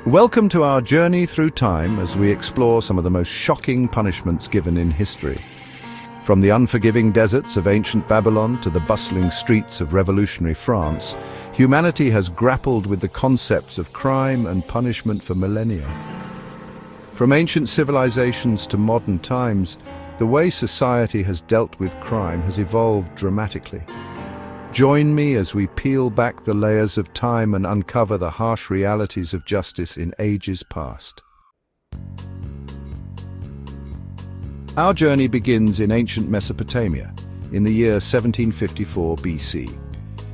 Welcome to our journey through time as we explore some of the most shocking punishments given in history. From the unforgiving deserts of ancient Babylon to the bustling streets of revolutionary France, humanity has grappled with the concepts of crime and punishment for millennia. From ancient civilizations to modern times, the way society has dealt with crime has evolved dramatically. Join me as we peel back the layers of time and uncover the harsh realities of justice in ages past. Our journey begins in ancient Mesopotamia, in the year 1754 BC.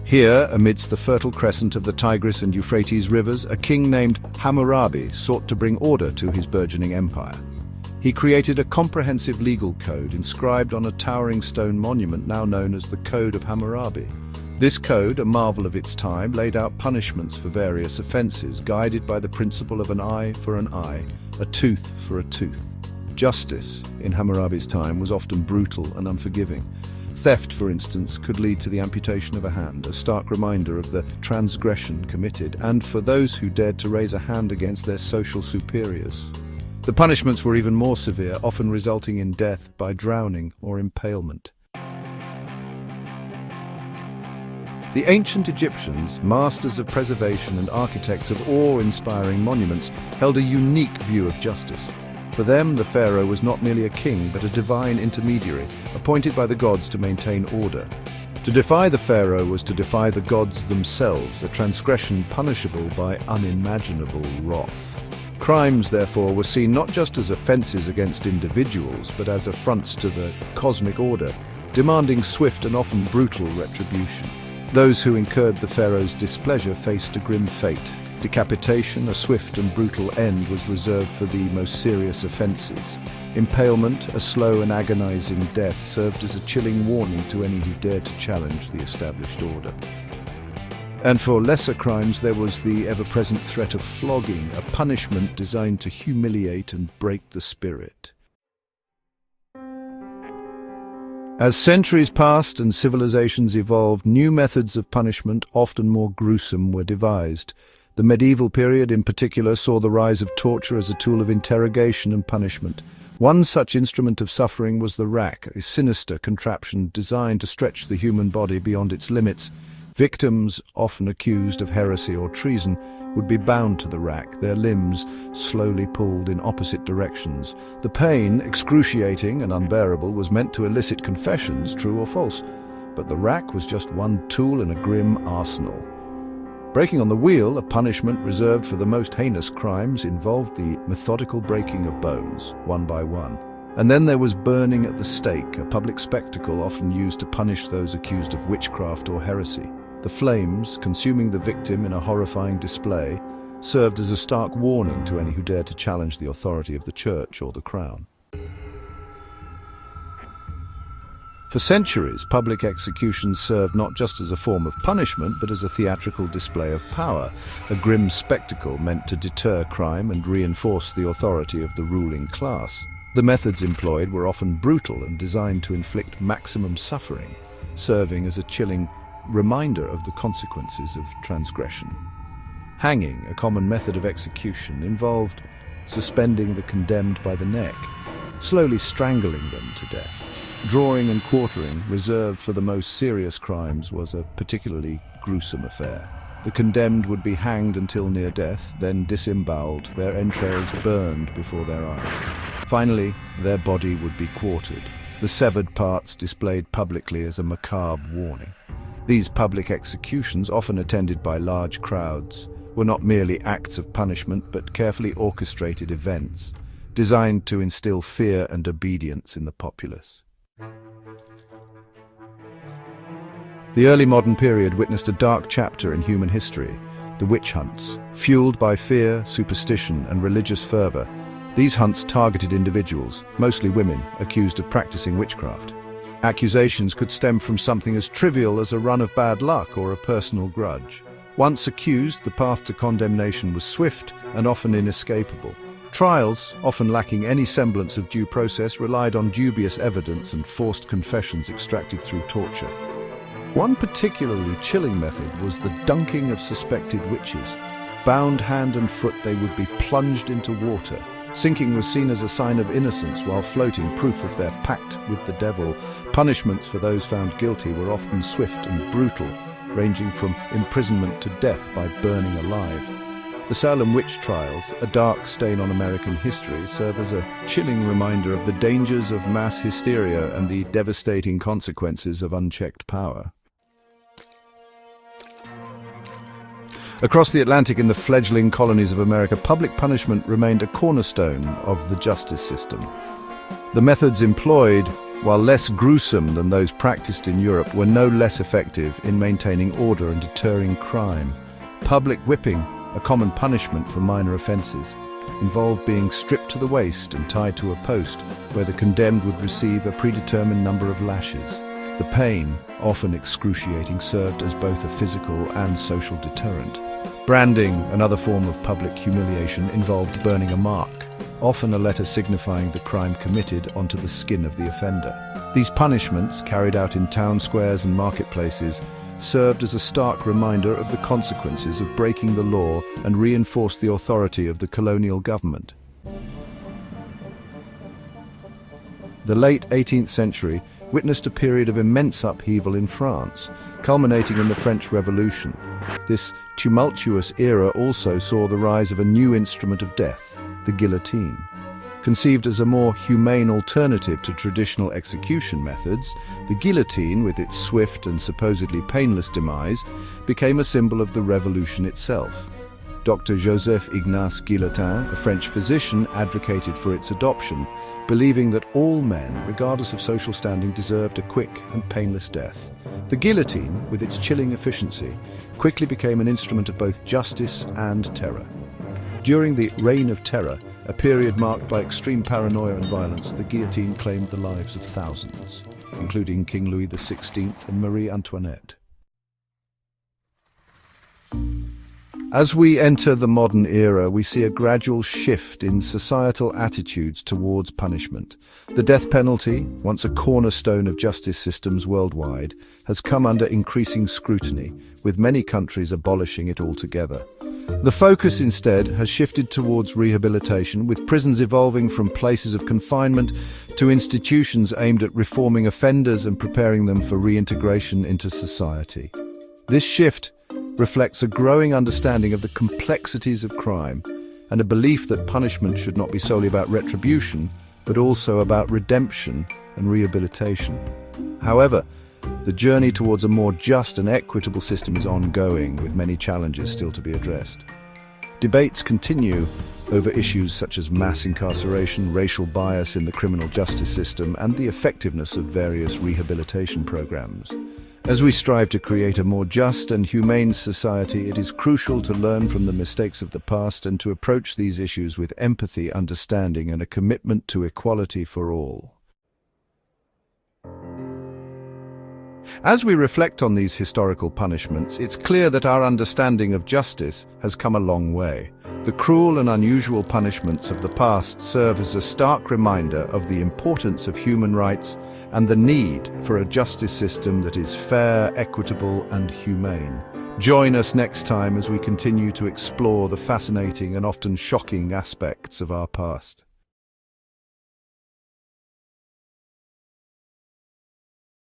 Here, amidst the fertile crescent of the Tigris and Euphrates rivers, a king named Hammurabi sought to bring order to his burgeoning empire. He created a comprehensive legal code inscribed on a towering stone monument now known as the Code of Hammurabi. This code, a marvel of its time, laid out punishments for various offenses, guided by the principle of an eye for an eye, a tooth for a tooth. Justice, in Hammurabi's time, was often brutal and unforgiving. Theft, for instance, could lead to the amputation of a hand, a stark reminder of the transgression committed, and for those who dared to raise a hand against their social superiors. The punishments were even more severe, often resulting in death by drowning or impalement. The ancient Egyptians, masters of preservation and architects of awe-inspiring monuments, held a unique view of justice. For them, the pharaoh was not merely a king, but a divine intermediary, appointed by the gods to maintain order. To defy the pharaoh was to defy the gods themselves, a transgression punishable by unimaginable wrath. Crimes, therefore, were seen not just as offenses against individuals, but as affronts to the cosmic order, demanding swift and often brutal retribution. Those who incurred the pharaoh's displeasure faced a grim fate. Decapitation, a swift and brutal end, was reserved for the most serious offenses. Impalement, a slow and agonizing death, served as a chilling warning to any who dared to challenge the established order. And for lesser crimes, there was the ever-present threat of flogging, a punishment designed to humiliate and break the spirit. As centuries passed and civilizations evolved, new methods of punishment, often more gruesome, were devised. The medieval period in particular saw the rise of torture as a tool of interrogation and punishment. One such instrument of suffering was the rack, a sinister contraption designed to stretch the human body beyond its limits. Victims, often accused of heresy or treason, would be bound to the rack, their limbs slowly pulled in opposite directions. The pain, excruciating and unbearable, was meant to elicit confessions, true or false. But the rack was just one tool in a grim arsenal. Breaking on the wheel, a punishment reserved for the most heinous crimes, involved the methodical breaking of bones, one by one. And then there was burning at the stake, a public spectacle often used to punish those accused of witchcraft or heresy. The flames, consuming the victim in a horrifying display, served as a stark warning to any who dared to challenge the authority of the church or the crown. For centuries, public executions served not just as a form of punishment, but as a theatrical display of power, a grim spectacle meant to deter crime and reinforce the authority of the ruling class. The methods employed were often brutal and designed to inflict maximum suffering, serving as a chilling reminder of the consequences of transgression. Hanging, a common method of execution, involved suspending the condemned by the neck, slowly strangling them to death. Drawing and quartering, reserved for the most serious crimes, was a particularly gruesome affair. The condemned would be hanged until near death, then disemboweled, their entrails burned before their eyes. Finally, their body would be quartered, the severed parts displayed publicly as a macabre warning. These public executions, often attended by large crowds, were not merely acts of punishment but carefully orchestrated events, designed to instill fear and obedience in the populace. The early modern period witnessed a dark chapter in human history, the witch hunts. Fueled by fear, superstition, and religious fervor, these hunts targeted individuals, mostly women, accused of practicing witchcraft. Accusations could stem from something as trivial as a run of bad luck or a personal grudge. Once accused, the path to condemnation was swift and often inescapable. Trials, often lacking any semblance of due process, relied on dubious evidence and forced confessions extracted through torture. One particularly chilling method was the dunking of suspected witches. Bound hand and foot, they would be plunged into water. Sinking was seen as a sign of innocence, while floating proof of their pact with the devil. Punishments for those found guilty were often swift and brutal, ranging from imprisonment to death by burning alive. The Salem witch trials, a dark stain on American history, serve as a chilling reminder of the dangers of mass hysteria and the devastating consequences of unchecked power. Across the Atlantic, in the fledgling colonies of America, public punishment remained a cornerstone of the justice system. The methods employed, while less gruesome than those practiced in Europe, were no less effective in maintaining order and deterring crime. Public whipping, a common punishment for minor offences, involved being stripped to the waist and tied to a post, where the condemned would receive a predetermined number of lashes. The pain, often excruciating, served as both a physical and social deterrent. Branding, another form of public humiliation, involved burning a mark, often a letter signifying the crime committed, onto the skin of the offender. These punishments, carried out in town squares and marketplaces, served as a stark reminder of the consequences of breaking the law and reinforced the authority of the colonial government. The late 18th century witnessed a period of immense upheaval in France, culminating in the French Revolution. This tumultuous era also saw the rise of a new instrument of death, the guillotine. Conceived as a more humane alternative to traditional execution methods, the guillotine, with its swift and supposedly painless demise, became a symbol of the revolution itself. Dr. Joseph Ignace Guillotin, a French physician, advocated for its adoption, believing that all men, regardless of social standing, deserved a quick and painless death. The guillotine, with its chilling efficiency, quickly became an instrument of both justice and terror. During the Reign of Terror, a period marked by extreme paranoia and violence, the guillotine claimed the lives of thousands, including King Louis XVI and Marie Antoinette. As we enter the modern era, we see a gradual shift in societal attitudes towards punishment. The death penalty, once a cornerstone of justice systems worldwide, has come under increasing scrutiny, with many countries abolishing it altogether. The focus instead has shifted towards rehabilitation, with prisons evolving from places of confinement to institutions aimed at reforming offenders and preparing them for reintegration into society. This shift reflects a growing understanding of the complexities of crime and a belief that punishment should not be solely about retribution, but also about redemption and rehabilitation. However, the journey towards a more just and equitable system is ongoing, with many challenges still to be addressed. Debates continue over issues such as mass incarceration, racial bias in the criminal justice system, and the effectiveness of various rehabilitation programs. As we strive to create a more just and humane society, it is crucial to learn from the mistakes of the past and to approach these issues with empathy, understanding, and a commitment to equality for all. As we reflect on these historical punishments, it's clear that our understanding of justice has come a long way. The cruel and unusual punishments of the past serve as a stark reminder of the importance of human rights and the need for a justice system that is fair, equitable, and humane. Join us next time as we continue to explore the fascinating and often shocking aspects of our past.